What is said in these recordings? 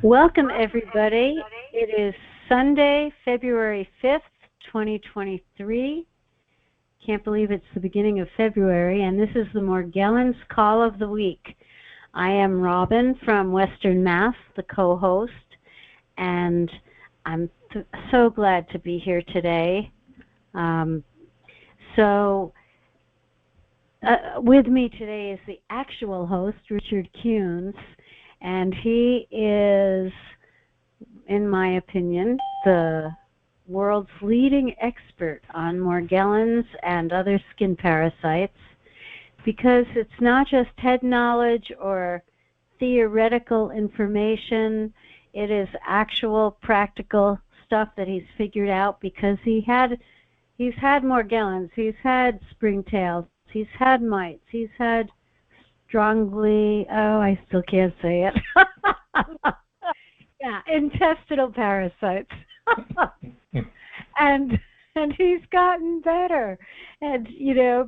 Welcome, everybody. It is Sunday, February 5th, 2023. Can't believe it's the beginning of February, and this is the Morgellons Call of the Week. I am Robin from Western Mass, the co-host, and I'm so glad to be here today. With me today is the actual host, Richard Kuhns, and he is, in my opinion, the world's leading expert on Morgellons and other skin parasites, because it's not just head knowledge or theoretical information. It is actual practical stuff that he's figured out, because he's had Morgellons, he's had springtails, he's had mites, he's had I still can't say it. Yeah, intestinal parasites. and he's gotten better. And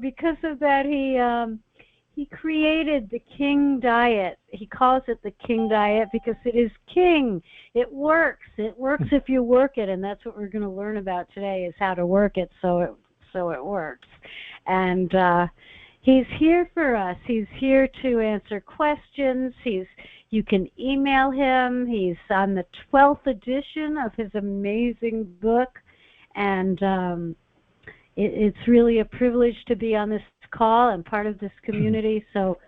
because of that, he created the King diet. He calls it the King diet because it is king. It works. It works if you work it, and that's what we're going to learn about today, is how to work it so it works. And he's here for us. He's here to answer questions. You can email him. He's on the 12th edition of his amazing book, and it's really a privilege to be on this call and part of this community. So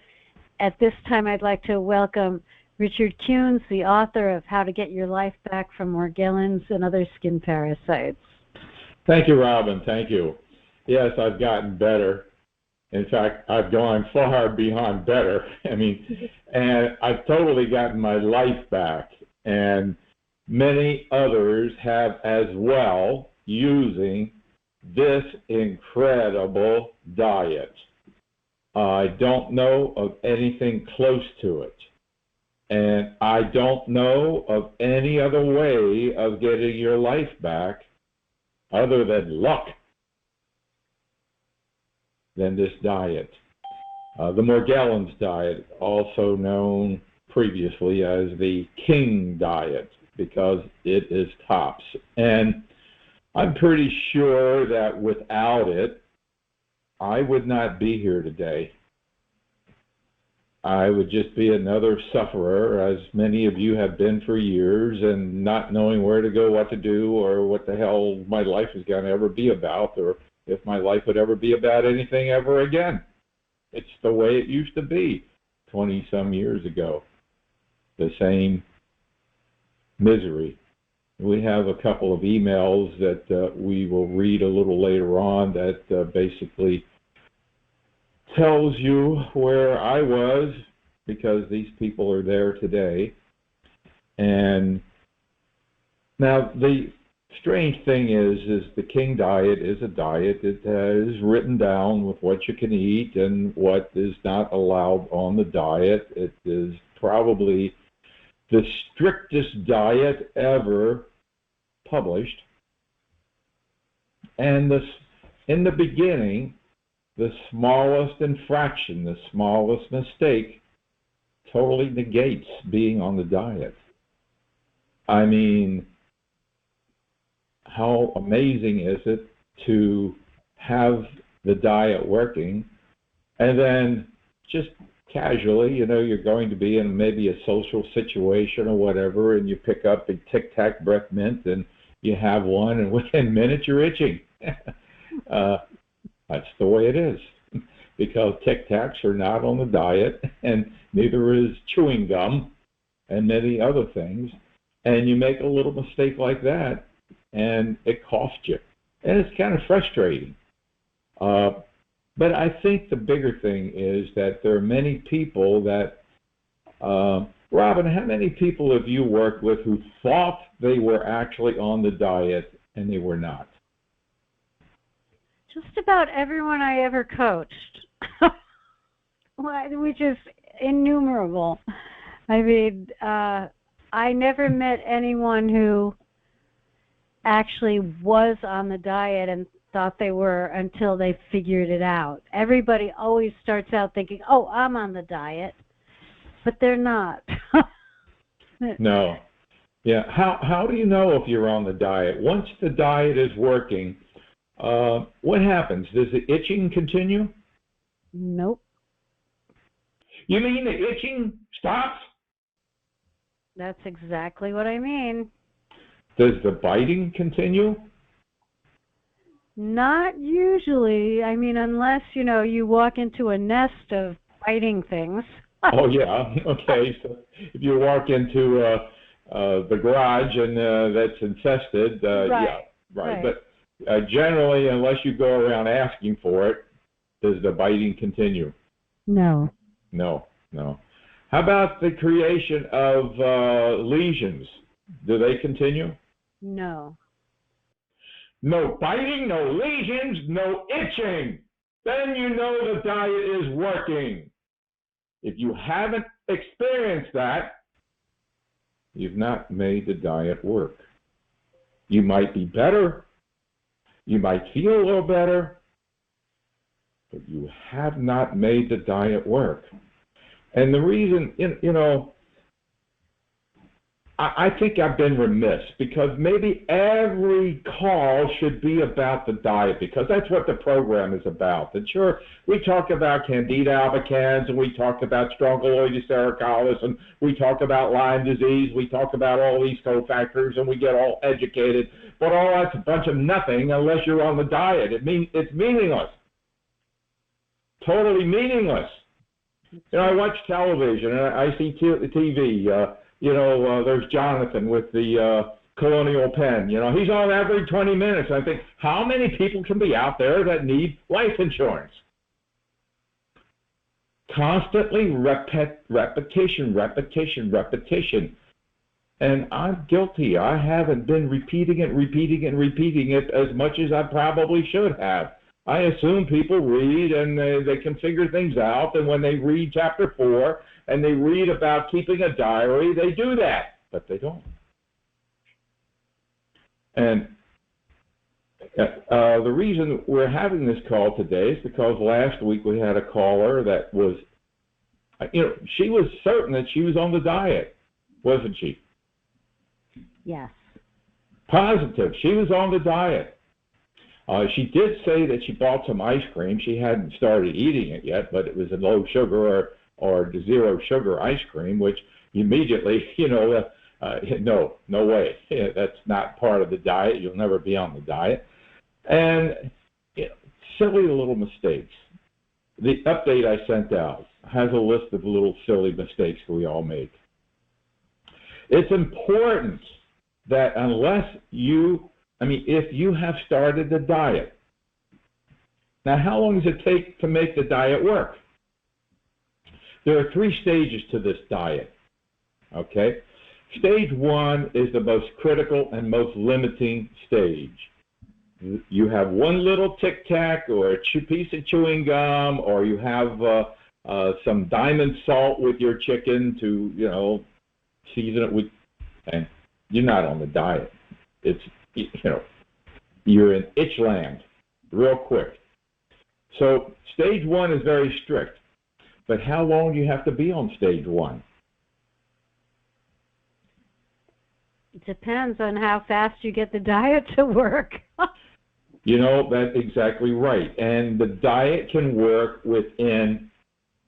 at this time, I'd like to welcome Richard Kuhns, the author of How to Get Your Life Back from Morgellons and Other Skin Parasites. Thank you, Robin. Thank you. Yes, I've gotten better. In fact, I've gone far beyond better. And I've totally gotten my life back. And many others have as well, using this incredible diet. I don't know of anything close to it. And I don't know of any other way of getting your life back other than luck than this diet. The Morgellons diet, also known previously as the King diet, because it is tops. And I'm pretty sure that without it, I would not be here today. I would just be another sufferer, as many of you have been for years, and not knowing where to go, what to do, or what the hell my life is going to ever be about, or if my life would ever be about anything ever again. It's the way it used to be 20-some years ago. The same misery. We have a couple of emails that we will read a little later on that basically tells you where I was, because these people are there today. And now the strange thing is the King diet is a diet that is written down with what you can eat and what is not allowed on the diet. It is probably the strictest diet ever published. And in the beginning, the smallest infraction, the smallest mistake, totally negates being on the diet. I mean, how amazing is it to have the diet working, and then just casually, you're going to be in maybe a social situation or whatever, and you pick up a Tic Tac breath mint and you have one, and within minutes you're itching. That's the way it is, because Tic Tacs are not on the diet, and neither is chewing gum and many other things. And you make a little mistake like that, and it costs you. And it's kind of frustrating. But I think the bigger thing is that there are many people that, Robin, how many people have you worked with who thought they were actually on the diet and they were not? Just about everyone I ever coached, which is innumerable. I never met anyone who actually was on the diet and thought they were until they figured it out. Everybody always starts out thinking, oh, I'm on the diet, but they're not. No. Yeah. How do you know if you're on the diet? Once the diet is working, what happens? Does the itching continue? Nope. You mean the itching stops? That's exactly what I mean. Does the biting continue? Not usually. I mean, unless, you walk into a nest of biting things. Oh yeah. Okay. So if you walk into the garage and that's infested, yeah, Right. right. Right. But generally, unless you go around asking for it, does the biting continue? No. No, no. How about the creation of lesions? Do they continue? No. No biting, no lesions, no itching. Then you know the diet is working. If you haven't experienced that, you've not made the diet work. You might be better, you might feel a little better, but you have not made the diet work. And the reason, I think I've been remiss because maybe every call should be about the diet because that's what the program is about. And sure, we talk about Candida albicans and we talk about Strongyloides cervicalis and we talk about Lyme disease. We talk about all these cofactors and we get all educated. But all that's a bunch of nothing unless you're on the diet. It's meaningless. Totally meaningless. I watch television and I see TV. There's Jonathan with the colonial pen. He's on every 20 minutes. I think, how many people can be out there that need life insurance? Constantly repetition. And I'm guilty. I haven't been repeating it as much as I probably should have. I assume people read and they can figure things out. And when they read chapter 4 and they read about keeping a diary, they do that, but they don't. And the reason we're having this call today is because last week we had a caller that was, she was certain that she was on the diet, wasn't she? Yes. Positive. She was on the diet. She did say that she bought some ice cream. She hadn't started eating it yet, but it was a low sugar or zero sugar ice cream, which immediately, no way. That's not part of the diet. You'll never be on the diet. And silly little mistakes. The update I sent out has a list of little silly mistakes we all make. It's important that if you have started the diet, now how long does it take to make the diet work? There are 3 stages to this diet, okay? Stage 1 is the most critical and most limiting stage. You have one little Tic Tac or a piece of chewing gum, or you have some diamond salt with your chicken to, season it with, and you're not on the diet. It's, you're in itch land real quick. So stage 1 is very strict. But how long do you have to be on stage 1? It depends on how fast you get the diet to work. That's exactly right. And the diet can work within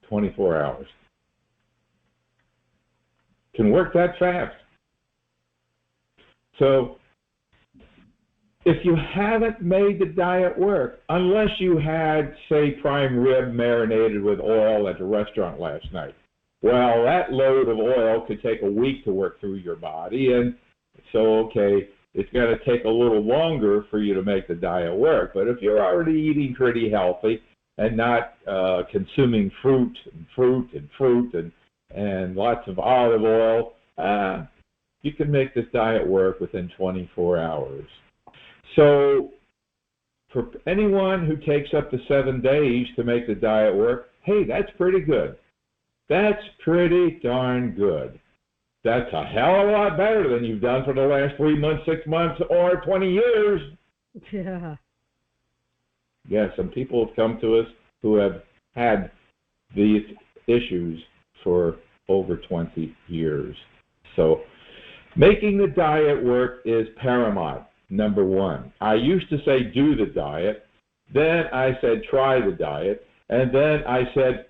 24 hours. Can work that fast. So if you haven't made the diet work, unless you had, say, prime rib marinated with oil at a restaurant last night, well, that load of oil could take a week to work through your body, and so, okay, it's going to take a little longer for you to make the diet work. But if you're already eating pretty healthy and not consuming fruit and lots of olive oil, you can make this diet work within 24 hours. So for anyone who takes up to 7 days to make the diet work, hey, that's pretty good. That's pretty darn good. That's a hell of a lot better than you've done for the last 3 months, 6 months, or 20 years. Yeah. Yeah, some people have come to us who have had these issues for over 20 years. So Making the diet work is paramount, number one. I used to say do the diet, then I said try the diet, and then I said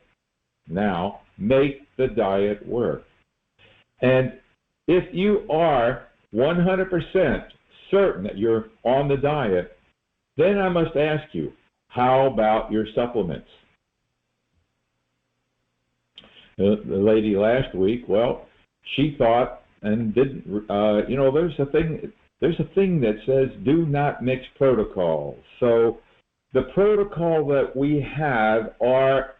now make the diet work. And if you are 100% certain that you're on the diet, then I must ask you, how about your supplements? The lady last week, well, she thought and didn't, there's a thing that says do not mix protocols. So the protocol that we have are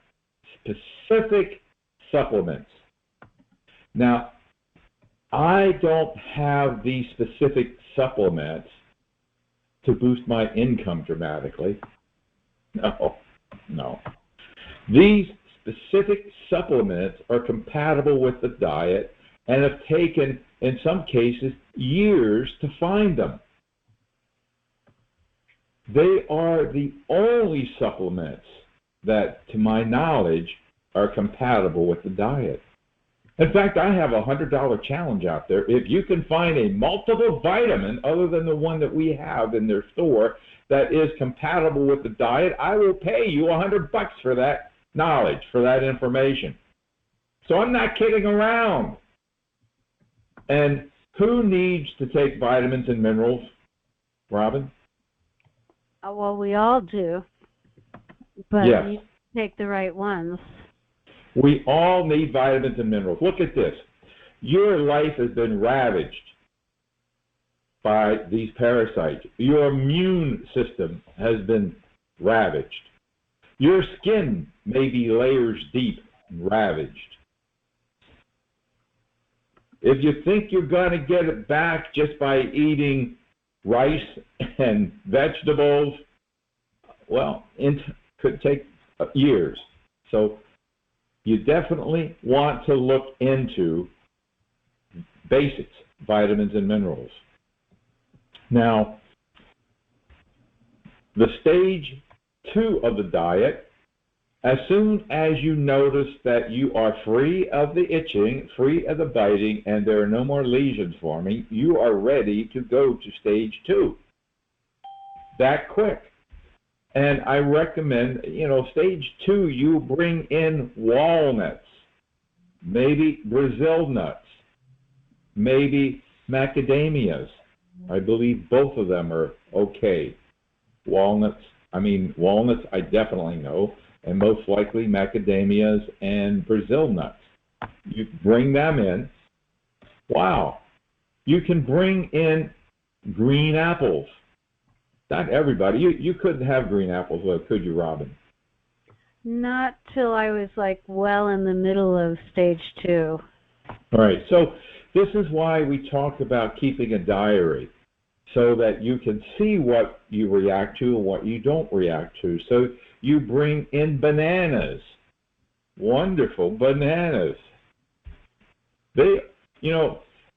specific supplements. Now, I don't have these specific supplements to boost my income dramatically. No. These specific supplements are compatible with the diet and have taken, in some cases, years to find them. They are the only supplements that, to my knowledge, are compatible with the diet. In fact, I have a $100 challenge out there. If you can find a multiple vitamin other than the one that we have in their store that is compatible with the diet, I will pay you $100 for that knowledge, for that information. So I'm not kidding around. And who needs to take vitamins and minerals, Robin? Well, we all do, but yes. you take the right ones. We all need vitamins and minerals. Look at this. Your life has been ravaged by these parasites. Your immune system has been ravaged. Your skin may be layers deep and ravaged. If you think you're going to get it back just by eating rice and vegetables, well, it could take years. So you definitely want to look into basics, vitamins and minerals. Now, the stage 2 of the diet, as soon as you notice that you are free of the itching, free of the biting, and there are no more lesions forming, you are ready to go to stage 2. That quick. And I recommend, stage 2, you bring in walnuts, maybe Brazil nuts, maybe macadamias. I believe both of them are okay. Walnuts I definitely know, and most likely macadamias and Brazil nuts. You bring them in. Wow. You can bring in green apples. Not everybody. You couldn't have green apples, could you, Robin? Not till I was well in the middle of stage 2. All right. So this is why we talk about keeping a diary, so that you can see what you react to and what you don't react to. So you bring in bananas. Wonderful bananas.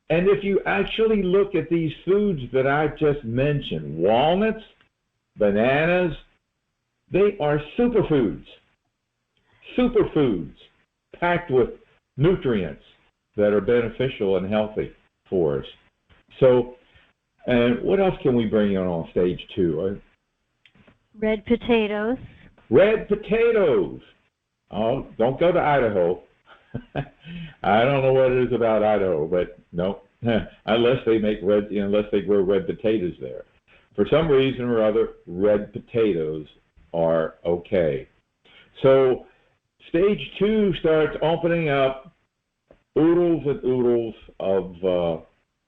And if you actually look at these foods that I just mentioned, walnuts, bananas, they are superfoods. Superfoods packed with nutrients that are beneficial and healthy for us. So, and what else can we bring in on stage 2? Red potatoes. Red potatoes. Oh, don't go to Idaho. I don't know what it is about Idaho, but no, unless they grow red potatoes there. For some reason or other, red potatoes are okay. So stage 2 starts opening up oodles and oodles of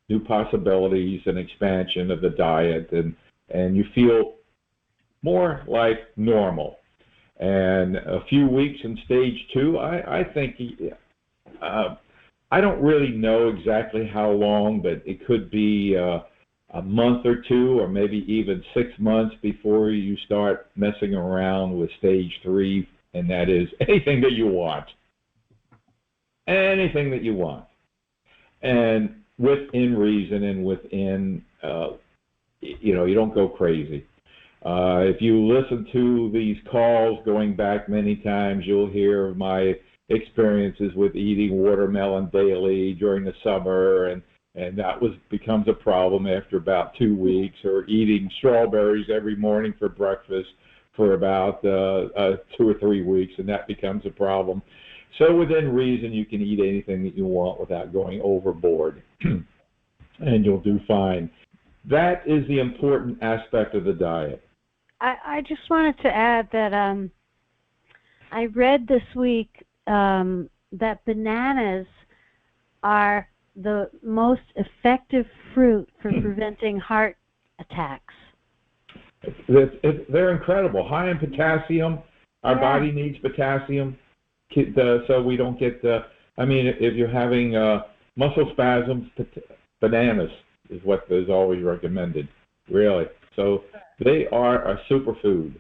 new possibilities and expansion of the diet, and you feel more like normal. And a few weeks in stage 2, I think, I don't really know exactly how long, but it could be a month or 2, or maybe even 6 months before you start messing around with stage 3, and that is anything that you want. Anything that you want. And within reason and within, you don't go crazy. If you listen to these calls going back many times, you'll hear of my experiences with eating watermelon daily during the summer and and that becomes a problem after about 2 weeks, or eating strawberries every morning for breakfast for about 2 or 3 weeks, and that becomes a problem. So within reason, you can eat anything that you want without going overboard, and you'll do fine. That is the important aspect of the diet. I just wanted to add that I read this week that bananas are the most effective fruit for preventing heart attacks. They're incredible. High in potassium. Our body needs potassium, so we don't get. If you're having muscle spasms, bananas is what is always recommended. Really. So they are a superfood.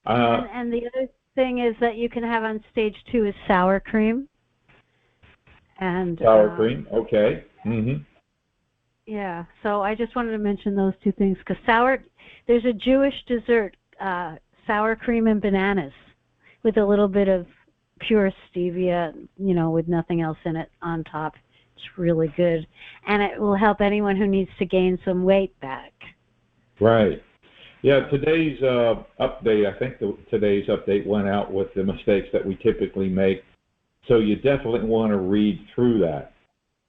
And the other thing is that you can have on stage 2 is sour cream. And sour cream, okay. Mm-hmm. Yeah, so I just wanted to mention those 2 things, because there's a Jewish dessert, sour cream and bananas, with a little bit of pure stevia, with nothing else in it on top. It's really good, and it will help anyone who needs to gain some weight back. Right. Yeah, today's update, I think today's update went out with the mistakes that we typically make. So you definitely want to read through that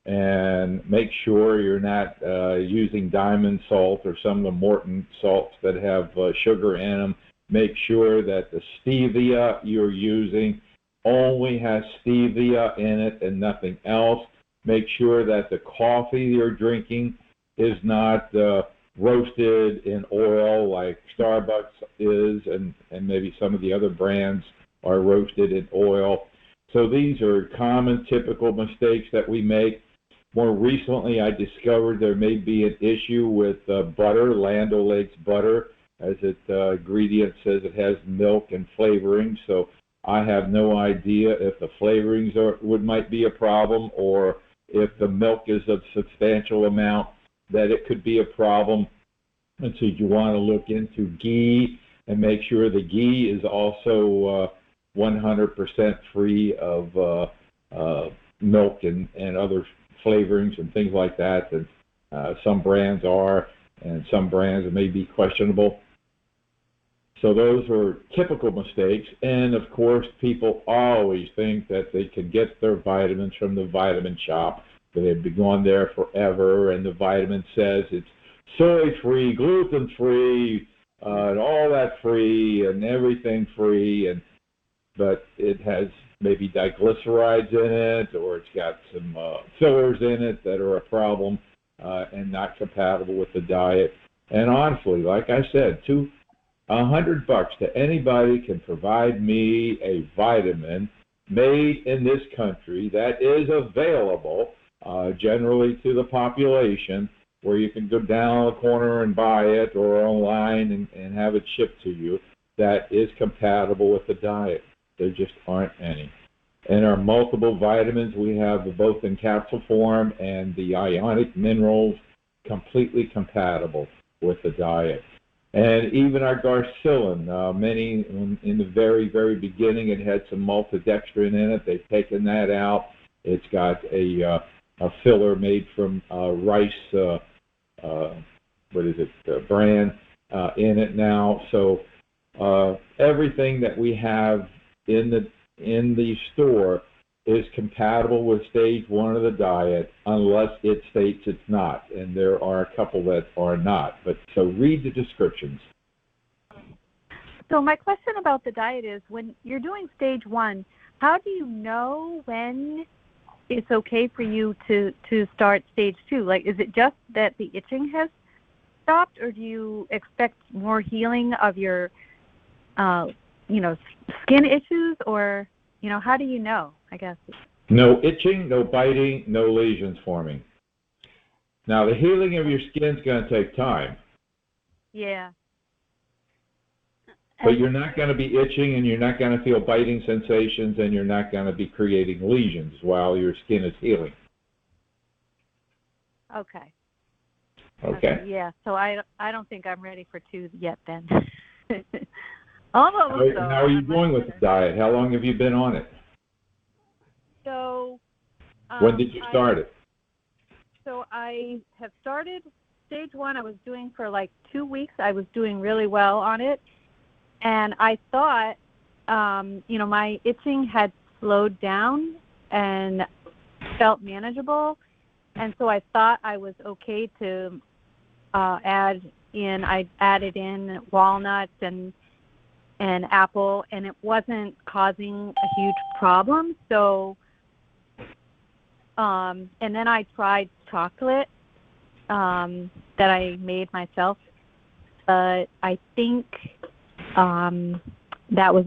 and make sure you're not using diamond salt or some of the Morton salts that have sugar in them. Make sure that the stevia you're using only has stevia in it and nothing else. Make sure that the coffee you're drinking is not roasted in oil like Starbucks is, and maybe some of the other brands are roasted in oil. So these are common, typical mistakes that we make. More recently, I discovered there may be an issue with butter, Land O'Lakes butter, as its ingredient says it has milk and flavoring. So I have no idea if the flavorings might be a problem, or if the milk is a substantial amount, that it could be a problem. And so you want to look into ghee and make sure the ghee is also 100% free of milk and other flavorings and things like that. That some brands are, and some brands may be questionable. So those are typical mistakes. And of course, people always think that they can get their vitamins from the vitamin shop, that they've been going there forever, and the vitamin says it's soy-free, gluten-free, and all that free, and everything free, but it has maybe diglycerides in it, or it's got some fillers in it that are a problem and not compatible with the diet. And honestly, like I said, $100 to anybody can provide me a vitamin made in this country that is available generally to the population, where you can go down the corner and buy it, or online and have it shipped to you, that is compatible with the diet. There just aren't any. And our multiple vitamins, we have both in capsule form and the ionic minerals, completely compatible with the diet. And even our Garcillin, many in the very, very beginning, it had some maltodextrin in it. They've taken that out. It's got a filler made from rice, bran in it now. So everything that we have in the store is compatible with stage 1 of the diet, unless it states it's not, and there are a couple that are not. But so read the descriptions. So my question about the diet is, when you're doing stage 1, how do you know when it's okay for you to start stage 2? Like, is it just that the itching has stopped, or do you expect more healing of your skin issues, or how do you know, I guess? No itching, no biting, no lesions forming. Now, the healing of your skin is going to take time. Yeah. But you're not going to be itching, and you're not going to feel biting sensations, and you're not going to be creating lesions while your skin is healing. Okay. Okay. Yeah, so I don't think I'm ready for 2 yet then. Almost. How are you doing with the diet? How long have you been on it? So. When did you start it? So I have started stage 1. I was doing for like 2 weeks. I was doing really well on it. And I thought, my itching had slowed down and felt manageable. And so I thought I was okay to I added in walnuts and apple, and it wasn't causing a huge problem. So, and then I tried chocolate that I made myself, but I think that was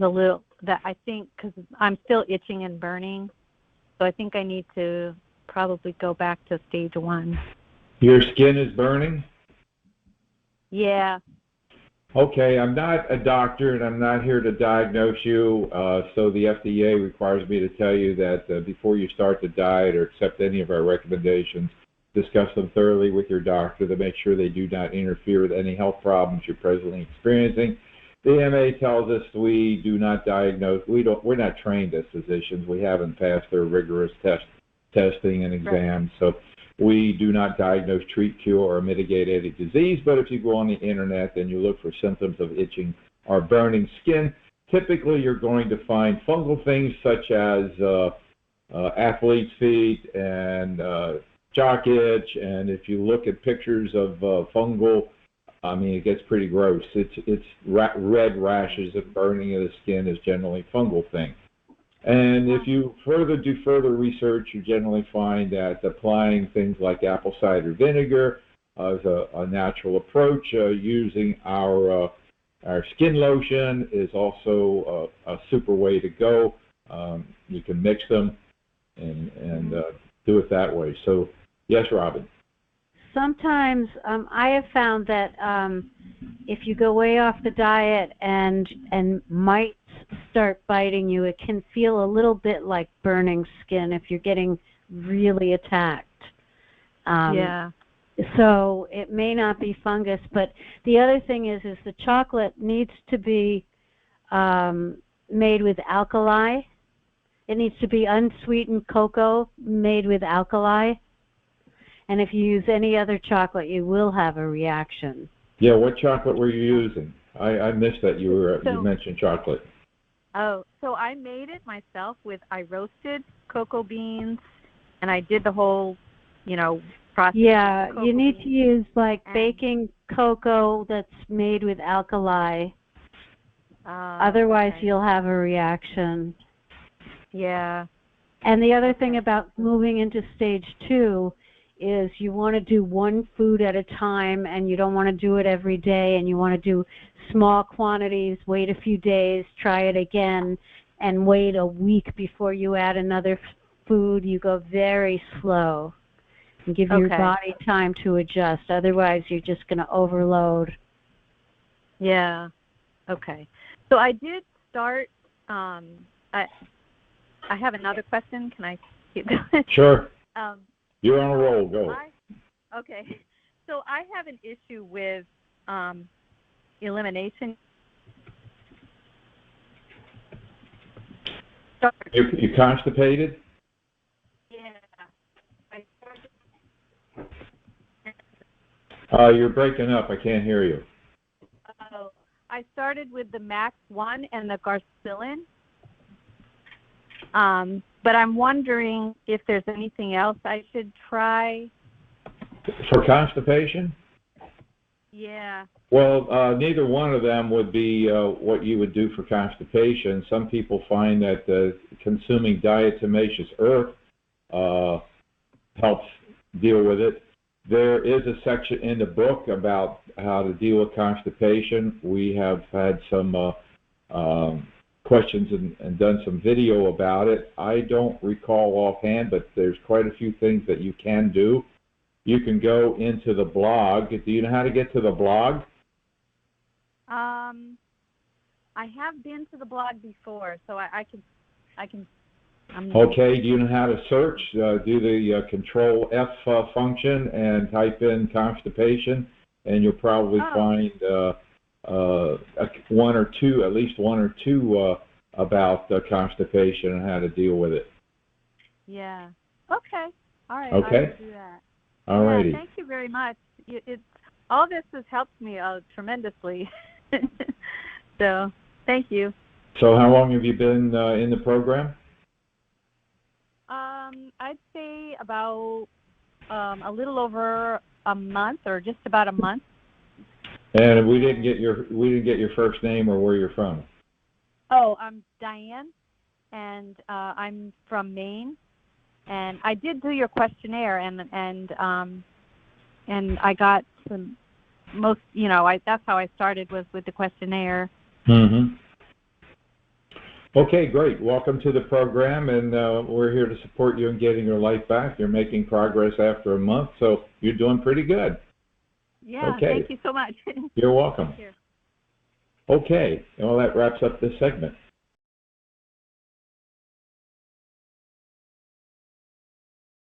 because I'm still itching and burning, so I think I need to probably go back to stage 1. Your skin is burning? Yeah. Okay, I'm not a doctor and I'm not here to diagnose you, so the FDA requires me to tell you that before you start the diet or accept any of our recommendations, discuss them thoroughly with your doctor to make sure they do not interfere with any health problems you're presently experiencing. The AMA tells us we do not diagnose. We're not trained as physicians. We haven't passed their rigorous testing and exams, so we do not diagnose, treat, cure, or mitigate any disease. But if you go on the internet and you look for symptoms of itching or burning skin, typically you're going to find fungal things such as athlete's feet and jock itch. And if you look at pictures of fungal, I mean, it gets pretty gross. It's red rashes and burning of the skin is generally a fungal thing. And if you do further research, you generally find that applying things like apple cider vinegar as a natural approach, using our skin lotion is also a super way to go. You can mix them and do it that way. So, yes, Robin. Sometimes I have found that if you go way off the diet and mites start biting you, it can feel a little bit like burning skin if you're getting really attacked. Yeah. So it may not be fungus, but the other thing is the chocolate needs to be made with alkali. It needs to be unsweetened cocoa made with alkali. And if you use any other chocolate, you will have a reaction. Yeah, what chocolate were you using? I missed that you mentioned chocolate. Oh, so I made it myself I roasted cocoa beans, and I did the whole, process. Yeah, you need to use baking cocoa that's made with alkali. Otherwise, you'll have a reaction. Yeah. And the other thing about moving into stage 2 is you want to do one food at a time, and you don't want to do it every day, and you want to do small quantities, wait a few days, try it again, and wait a week before you add another food. You go very slow and give your body time to adjust. Otherwise, you're just going to overload. Yeah. Okay. So I did start, I have another question. Can I keep going? Sure. You're on a roll. Go. Okay. So I have an issue with elimination. You constipated? Yeah. You're breaking up. I can't hear you. I started with the Max 1 and the Garcillin. But I'm wondering if there's anything else I should try. For constipation? Yeah. Well, neither one of them would be what you would do for constipation. Some people find that consuming diatomaceous earth helps deal with it. There is a section in the book about how to deal with constipation. We have had some questions and done some video about it. I don't recall offhand, but there's quite a few things that you can do. You can go into the blog. Do you know how to get to the blog? I have been to the blog before, so I can. Okay. Do you know how to search? Do the Control F function and type in constipation, and you'll probably find at least one or two about constipation and how to deal with it. Yeah. Okay. All right. Okay. I will do that. All righty. Yeah, thank you very much. All this has helped me tremendously. So, thank you. So how long have you been in the program? I'd say about a little over a month, or just about a month. And we didn't get your first name or where you're from. Oh, I'm Diane, and I'm from Maine. And I did do your questionnaire, and I got some most. That's how I started, was with the questionnaire. Mm-hmm. Okay, great. Welcome to the program, and we're here to support you in getting your life back. You're making progress after a month, so you're doing pretty good. Yeah, okay. Thank you so much. You're welcome. Here. Okay, well, that wraps up this segment.